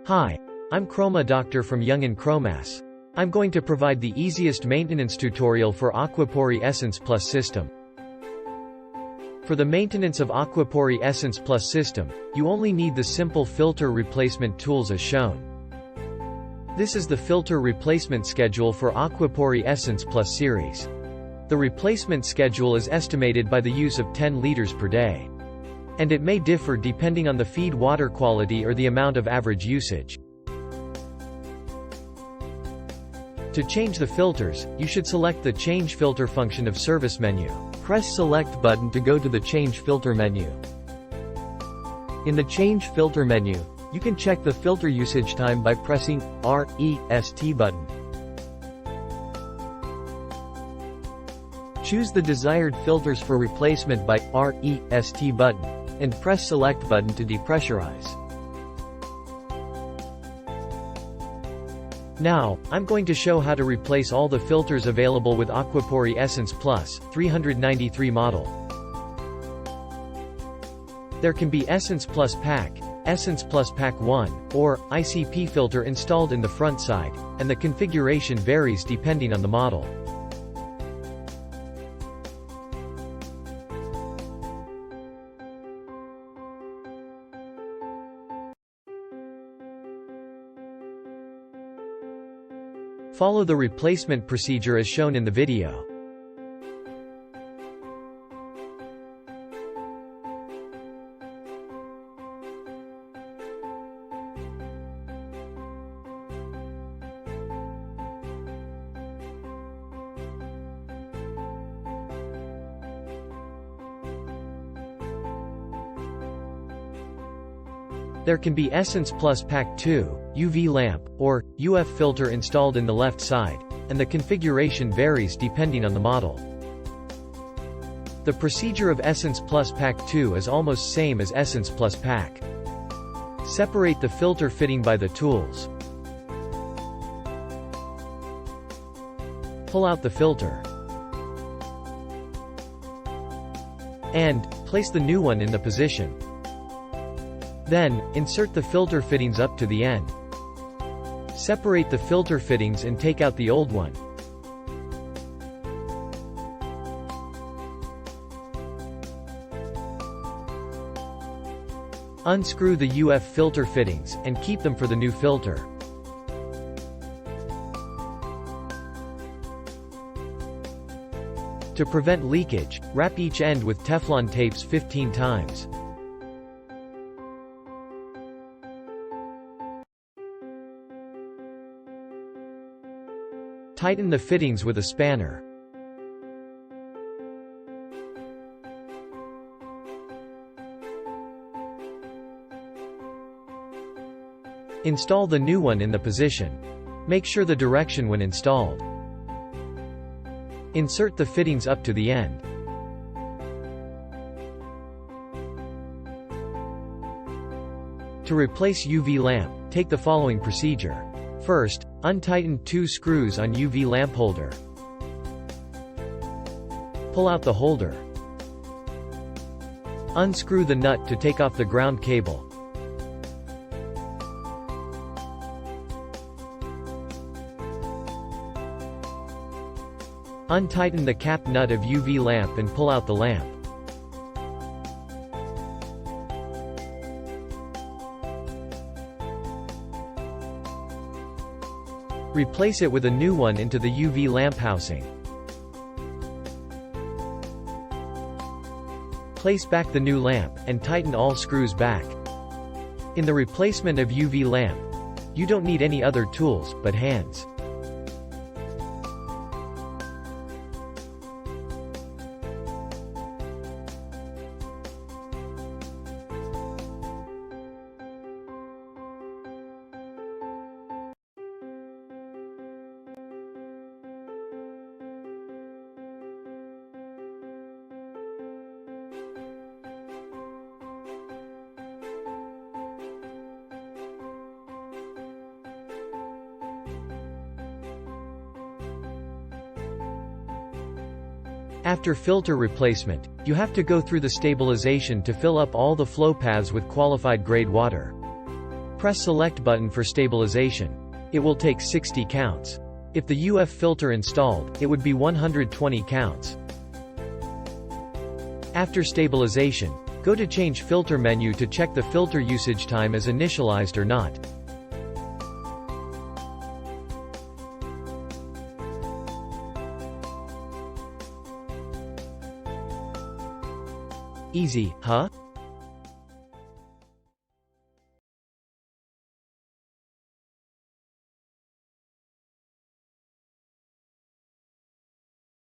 Hi, I'm Chroma Doctor from Young & Chromas. I'm going to provide the easiest maintenance tutorial for aquapuri Essence Plus system. For the maintenance of aquapuri Essence Plus system, you only need the simple filter replacement tools as shown. This is the filter replacement schedule for aquapuri Essence Plus series. The replacement schedule is estimated by the use of 10 liters per day. And it may differ depending on the feed water quality or the amount of average usage. To change the filters, you should select the Change Filter function of Service menu. Press Select button to go to the Change Filter menu. In the Change Filter menu, you can check the filter usage time by pressing REST button. Choose the desired filters for replacement by REST button, and press Select button to depressurize. Now, I'm going to show how to replace all the filters available with aquapuri Essence Plus 393 model. There can be Essence Plus Pack, Essence Plus Pack 1, or ICP filter installed in the front side, and the configuration varies depending on the model. Follow the replacement procedure as shown in the video. There can be Essence Plus Pack 2, UV lamp, or UF filter installed in the left side, and the configuration varies depending on the model. The procedure of Essence Plus Pack 2 is almost same as Essence Plus Pack. Separate the filter fitting by the tools. Pull out the filter. And place the new one in the position. Then, insert the filter fittings up to the end. Separate the filter fittings and take out the old one. Unscrew the UF filter fittings, and keep them for the new filter. To prevent leakage, wrap each end with Teflon tapes 15 times. Tighten the fittings with a spanner. Install the new one in the position. Make sure the direction when installed. Insert the fittings up to the end. To replace UV lamp, take the following procedure. First, untighten 2 screws on UV lamp holder. Pull out the holder. Unscrew the nut to take off the ground cable. Untighten the cap nut of UV lamp and pull out the lamp. Replace it with a new one into the UV lamp housing. Place back the new lamp, and tighten all screws back. In the replacement of UV lamp, you don't need any other tools, but hands. After filter replacement, you have to go through the stabilization to fill up all the flow paths with qualified grade water. Press select button for stabilization. It will take 60 counts. If the UF filter installed, it would be 120 counts. After stabilization, go to Change Filter menu to check the filter usage time is initialized or not. Easy, huh?